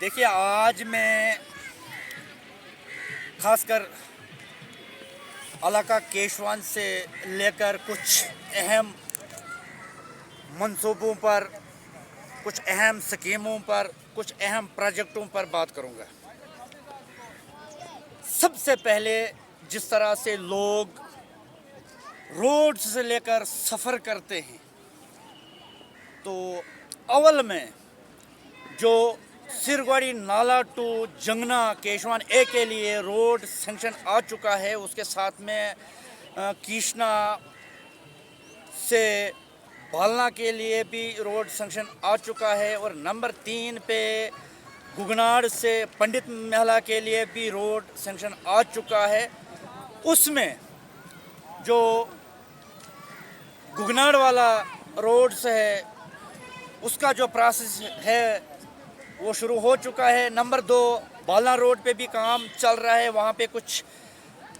देखिए, आज मैं खासकर इलाका केशवान से लेकर कुछ अहम मंसूबों पर, कुछ अहम स्कीमों पर, कुछ अहम प्रोजेक्टों पर बात करूंगा। सबसे पहले जिस तरह से लोग रोड से लेकर सफ़र करते हैं, तो अव्वल में जो सिरगोड़ी नाला टू जंगना केशवान ए के लिए रोड सेंक्शन आ चुका है, उसके साथ में कीशना से भालना के लिए भी रोड सेंक्शन आ चुका है, और नंबर 3 पे गुगनाड़ से पंडित महला के लिए भी रोड सेंक्शन आ चुका है। उसमें जो गुगनाड़ वाला रोड से है, उसका जो प्रोसेस है वो शुरू हो चुका है। नंबर 2 बालना रोड पे भी काम चल रहा है, वहाँ पे कुछ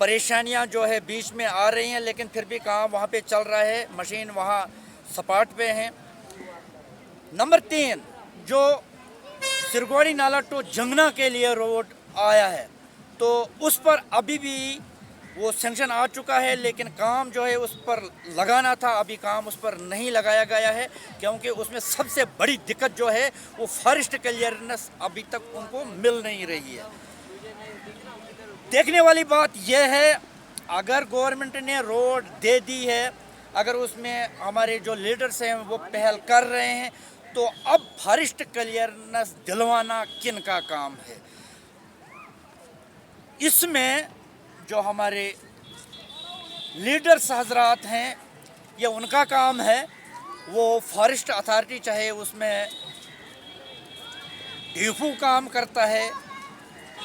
परेशानियाँ जो है बीच में आ रही हैं, लेकिन फिर भी काम वहाँ पे चल रहा है, मशीन वहाँ सपाट पे हैं। नंबर 3 जो सिरगोड़ी नाला टू जंगना के लिए रोड आया है, तो उस पर अभी भी वो सेंक्शन आ चुका है, लेकिन काम जो है उस पर लगाना था, अभी काम उस पर नहीं लगाया गया है, क्योंकि उसमें सबसे बड़ी दिक्कत जो है वो फॉरेस्ट क्लियरेंस अभी तक उनको मिल नहीं रही है। देखने वाली बात यह है, अगर गवर्नमेंट ने रोड दे दी है, अगर उसमें हमारे जो लीडर्स हैं वो पहल कर रहे हैं, तो अब फॉरेस्ट क्लियरेंस दिलवाना किन का काम है? इसमें जो हमारे लीडर्स हजरात हैं, ये उनका काम है। वो फॉरेस्ट अथॉरिटी चाहे उसमें डीफू काम करता है,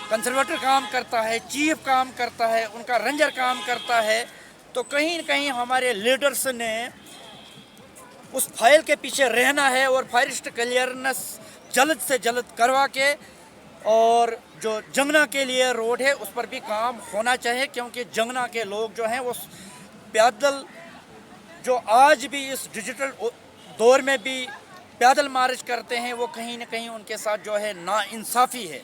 कंजर्वेटर काम करता है, चीफ काम करता है, उनका रेंजर काम करता है, तो कहीं न कहीं हमारे लीडर्स ने उस फाइल के पीछे रहना है और फॉरेस्ट क्लियरेंस जल्द से जल्द करवा के, और जो जंगना के लिए रोड है उस पर भी काम होना चाहिए, क्योंकि जंगना के लोग जो हैं वो पैदल, जो आज भी इस डिजिटल दौर में भी पैदल मार्च करते हैं, वो कहीं न कहीं उनके साथ जो है नाइंसाफ़ी है।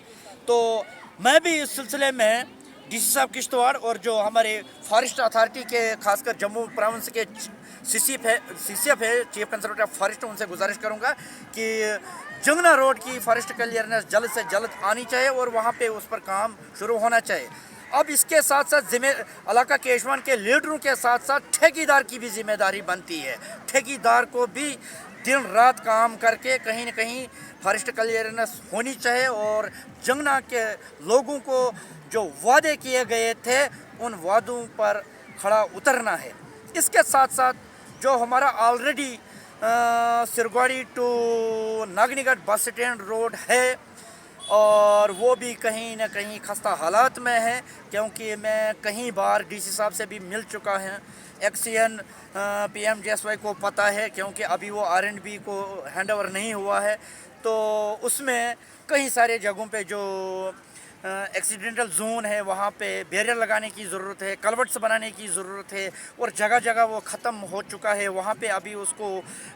तो मैं भी इस सिलसिले में डीसी साहब किश्तवाड़ और जो हमारे फॉरेस्ट अथॉरिटी के खासकर जम्मू प्रोविंस के सीसीएफ है, चीफ कंजर्वेटर ऑफ फॉरेस्ट, उनसे गुजारिश करूंगा कि जंगना रोड की फॉरेस्ट क्लियरेंस जल्द से जल्द आनी चाहिए और वहाँ पे उस पर काम शुरू होना चाहिए। अब इसके साथ साथ इलाका केशवान के लीडरों के साथ साथ ठेकेदार की भी जिम्मेदारी बनती है। ठेकेदार को भी दिन रात काम करके कहीं न कहीं फॉरेस्ट क्लियरेंस होनी चाहिए, और जंगना के लोगों को जो वादे किए गए थे उन वादों पर खड़ा उतरना है। इसके साथ साथ जो हमारा already सिरगोड़ी to नागनीगढ़ bus stand road है, और वो भी कहीं न कहीं खस्ता हालात में है, क्योंकि मैं कई बार डीसी साहब से भी मिल चुका है। एक्सीएन PMGSY को पता है, क्योंकि अभी वो R&B को हैंड ओवर नहीं हुआ है, तो उसमें कई सारे जगहों पे जो एक्सीडेंटल जोन है वहाँ पे बैरियर लगाने की ज़रूरत है, कलवर्ट्स बनाने की ज़रूरत है, और जगह जगह वो ख़त्म हो चुका है, वहाँ पे अभी उसको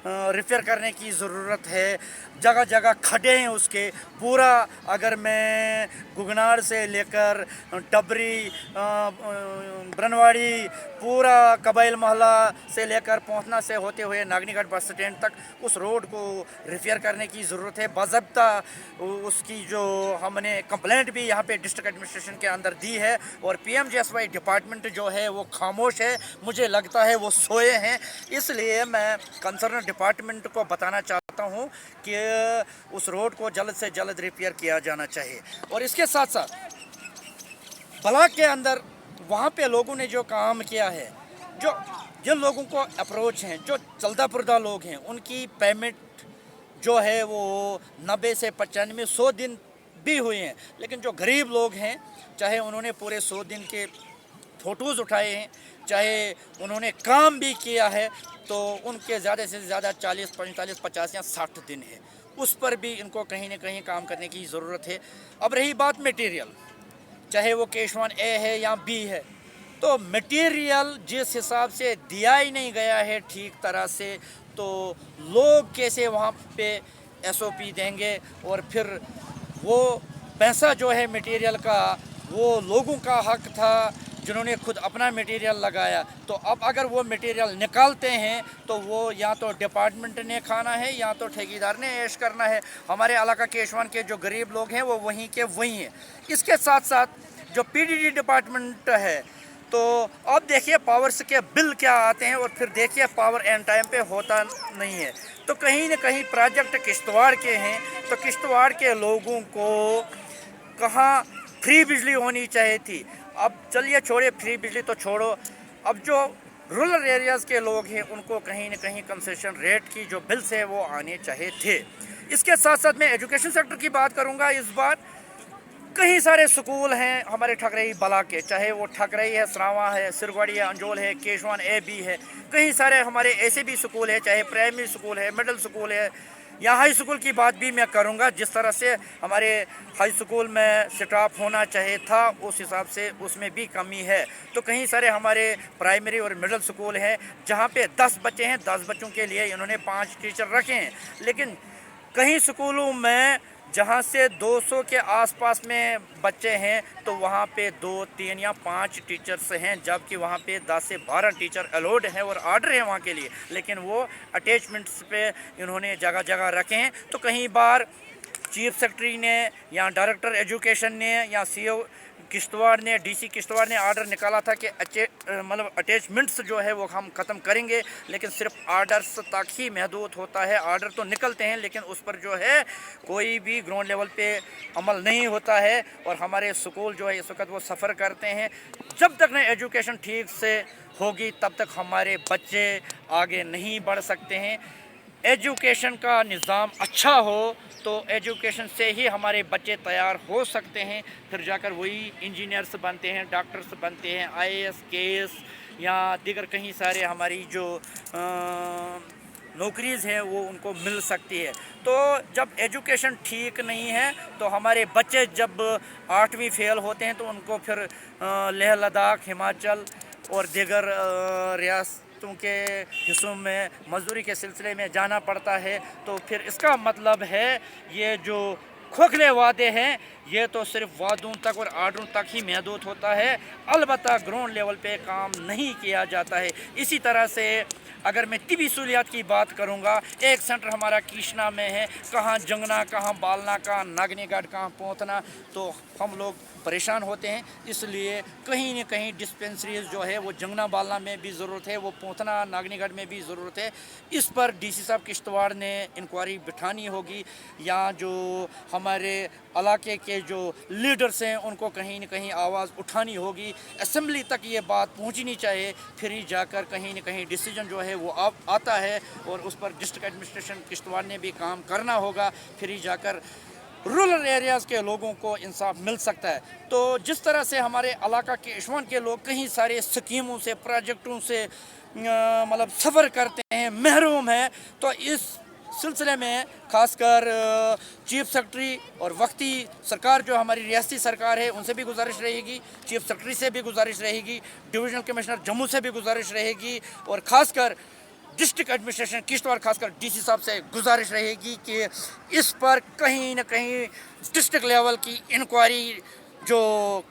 रिपेयर करने की ज़रूरत है। जगह जगह खड्डे हैं उसके पूरा। अगर मैं गुगनाड़ से लेकर डबरी, ब्रनवाड़ी, पूरा कबाइल महला से लेकर पहुँचना से होते हुए नागनीगढ़ बस स्टैंड तक उस रोड को रिपेयर करने की ज़रूरत है। बाज़ाब्ता उसकी जो हमने कंप्लेंट भी यहाँ पे डिस्ट्रिक्ट एडमिनिस्ट्रेशन के अंदर दी है, और PMGSY डिपार्टमेंट जो है वो खामोश है, मुझे लगता है वो सोए हैं। इसलिए मैं कंसर्न डिपार्टमेंट को बताना चाहता हूँ कि उस रोड को जल्द से जल्द रिपेयर किया जाना चाहिए। और इसके साथ साथ ब्लॉक के अंदर वहाँ पे लोगों ने जो काम किया है, जो जिन लोगों को अप्रोच हैं, जो चलदा पुरदा लोग हैं, उनकी पेमेंट जो है वो 90 से 95 100 दिन भी हुए हैं, लेकिन जो गरीब लोग हैं, चाहे उन्होंने पूरे 100 दिन के फ़ोटोज़ उठाए हैं, चाहे उन्होंने काम भी किया है, तो उनके ज़्यादा से ज़्यादा 40, 45, 50 या 60 दिन है, उस पर भी इनको कहीं न कहीं काम करने की ज़रूरत है। अब रही बात मटेरियल, चाहे वो केशवान ए है या बी है, तो मटेरियल जिस हिसाब से दिया ही नहीं गया है ठीक तरह से, तो लोग कैसे वहाँ पे SOP देंगे और फिर वो पैसा जो है मटेरियल का वो लोगों का हक था जिन्होंने खुद अपना मटेरियल लगाया। तो अब अगर वो मटेरियल निकालते हैं तो वो या तो डिपार्टमेंट ने खाना है या तो ठेकेदार ने ऐश करना है। हमारे इलाका केशवान के जो गरीब लोग हैं वो वहीं के वहीं हैं। इसके साथ साथ जो पीडीडी डिपार्टमेंट है, तो अब देखिए पावर्स के बिल क्या आते हैं और फिर देखिए पावर एंड टाइम पे होता नहीं है। तो कहीं न कहीं प्रोजेक्ट किश्तवाड़ के हैं, तो किश्तवाड़ के लोगों को कहाँ फ्री बिजली होनी चाहिए थी। अब चलिए छोड़िए फ्री बिजली तो छोड़ो, अब जो रूरल एरियाज़ के लोग हैं उनको कहीं न कहीं कंसेशन रेट की जो बिल्स है वो आने चाहिए थे। इसके साथ साथ मैं एजुकेशन सेक्टर की बात करूँगा। इस बार कई सारे स्कूल हैं हमारे ठकरई बला के, चाहे वो ठकरई है, सरावा है, सिरगवाड़ी है, अंजोल है, केशवान ए बी है, कई सारे हमारे ऐसे भी स्कूल है, चाहे प्राइमरी स्कूल है, मिडिल स्कूल है, या हाई स्कूल की बात भी मैं करूंगा। जिस तरह से हमारे हाई स्कूल में स्टाफ होना चाहिए था उस हिसाब से उसमें भी कमी है। तो कहीं सारे हमारे प्राइमरी और मिडिल स्कूल हैं जहां पे 10 बच्चे हैं, 10 बच्चों के लिए इन्होंने 5 टीचर रखे हैं। लेकिन कहीं स्कूलों में जहां से 200 के आसपास में बच्चे हैं तो वहां पे 2, 3 या 5 टीचर्स हैं, जबकि वहां पे 10 से 12 टीचर अलाउड हैं और आर्डर है वहां के लिए, लेकिन वो अटैचमेंट्स पे इन्होंने जगह जगह रखे हैं। तो कहीं बार चीफ सेक्रेटरी ने या डायरेक्टर एजुकेशन ने या सीओ किश्तवाड़ ने, डीसी किश्तवाड़ ने आर्डर निकाला था कि मतलब अटैचमेंट्स जो है वो हम ख़त्म करेंगे, लेकिन सिर्फ आर्डर्स तक ही महदूद होता है। आर्डर तो निकलते हैं लेकिन उस पर जो है कोई भी ग्राउंड लेवल पे अमल नहीं होता है और हमारे स्कूल जो है इस वक्त वो सफ़र करते हैं। जब तक न एजुकेशन ठीक से होगी तब तक हमारे बच्चे आगे नहीं बढ़ सकते हैं। एजुकेशन का निज़ाम अच्छा हो तो एजुकेशन से ही हमारे बच्चे तैयार हो सकते हैं, फिर जाकर वही इंजीनियर्स बनते हैं, डॉक्टर्स बनते हैं, आईएएस, केएस या दीगर कहीं सारे हमारी जो नौकरीज़ हैं वो उनको मिल सकती है। तो जब एजुकेशन ठीक नहीं है तो हमारे बच्चे जब 8वीं फेल होते हैं तो उनको फिर लेह लद्दाख, हिमाचल और दीगर रियासतों के हिस्सों में मजदूरी के सिलसिले में जाना पड़ता है। तो फिर इसका मतलब है ये जो खोखले वादे हैं ये तो सिर्फ वादों तक और आर्डरों तक ही महदूद होता है, अलबत्ता ग्राउंड लेवल पे काम नहीं किया जाता है। इसी तरह से अगर मैं तिबी सहूलियात की बात करूंगा, एक सेंटर हमारा कीशना में है, कहाँ जंगना, कहाँ बालना, कहाँ नागनीगढ़, कहाँ पोतना, तो हम लोग परेशान होते हैं। इसलिए कहीं न कहीं डिस्पेंसरीज जो है वो जंगना बालना में भी ज़रूरत है, वो पोतना नागनीगढ़ में भी ज़रूरत है। इस पर डीसी साहब किश्तवाड़ ने इंक्वायरी बिठानी होगी या जो हमारे इलाके के जो लीडर्स हैं उनको कहीं न कहीं आवाज़ उठानी होगी, असेंबली तक ये बात पहुंचनी चाहिए, फिर ही जाकर कहीं न कहीं डिसीजन जो है वो आता है और उस पर डिस्ट्रिक्ट एडमिनिस्ट्रेशन किश्तवाड़ ने भी काम करना होगा, फिर ही जाकर रूरल एरियाज़ के लोगों को इंसाफ मिल सकता है। तो जिस तरह से हमारे इलाका के केशवान के लोग कहीं सारे स्कीमों से, प्रोजेक्टों से मतलब सफ़र करते हैं, महरूम हैं, तो इस सिलसिले में खासकर चीफ सेक्रेटरी और वक्ती सरकार जो हमारी रियासती सरकार है उनसे भी गुजारिश रहेगी, चीफ सेक्रेटरी से भी गुजारिश रहेगी, डिविजनल कमिश्नर जम्मू से भी गुजारिश रहेगी और ख़ासकर डिस्ट्रिक्ट एडमिनिस्ट्रेशन किश्तवाड़ खासकर डीसी साहब से गुजारिश रहेगी कि इस पर कहीं न कहीं डिस्ट्रिक्ट लेवल की इंक्वायरी जो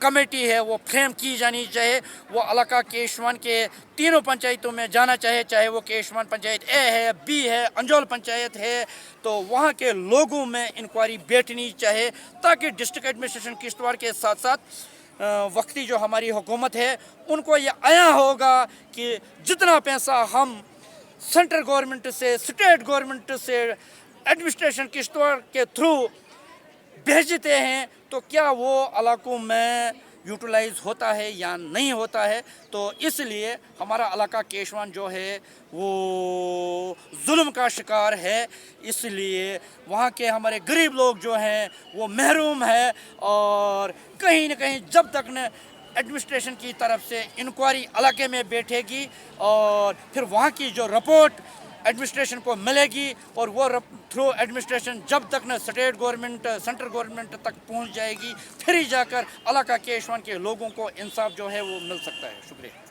कमेटी है वो फ्रेम की जानी चाहिए। वो इलाका केशवान के तीनों पंचायतों में जाना चाहिए, चाहे वो केशवान पंचायत ए है, बी है, अंजोल पंचायत है, तो वहाँ के लोगों में इंक्वायरी बैठनी चाहिए ताकि डिस्ट्रिक्ट एडमिनिस्ट्रेशन किश्तवाड़ के साथ साथ वक्ती जो हमारी हुकूमत है उनको ये आया होगा कि जितना पैसा हम सेंट्रल गवर्नमेंट से, स्टेट गवर्नमेंट से एडमिनिस्ट्रेशन किश्तवाड़ के थ्रू भेजते हैं तो क्या वो इलाकों में यूटिलाइज होता है या नहीं होता है। तो इसलिए हमारा इलाका केशवान जो है वो जुल्म का शिकार है, इसलिए वहाँ के हमारे गरीब लोग जो हैं वो महरूम है और कहीं न कहीं जब तक न एडमिनिस्ट्रेशन की तरफ से इंक्वायरी इलाके में बैठेगी और फिर वहाँ की जो रिपोर्ट एडमिनिस्ट्रेशन को मिलेगी और वो थ्रू एडमिनिस्ट्रेशन जब तक न स्टेट गवर्नमेंट, सेंट्रल गवर्नमेंट तक पहुँच जाएगी, फिर ही जाकर इलाका केशवान के लोगों को इंसाफ जो है वो मिल सकता है। शुक्रिया।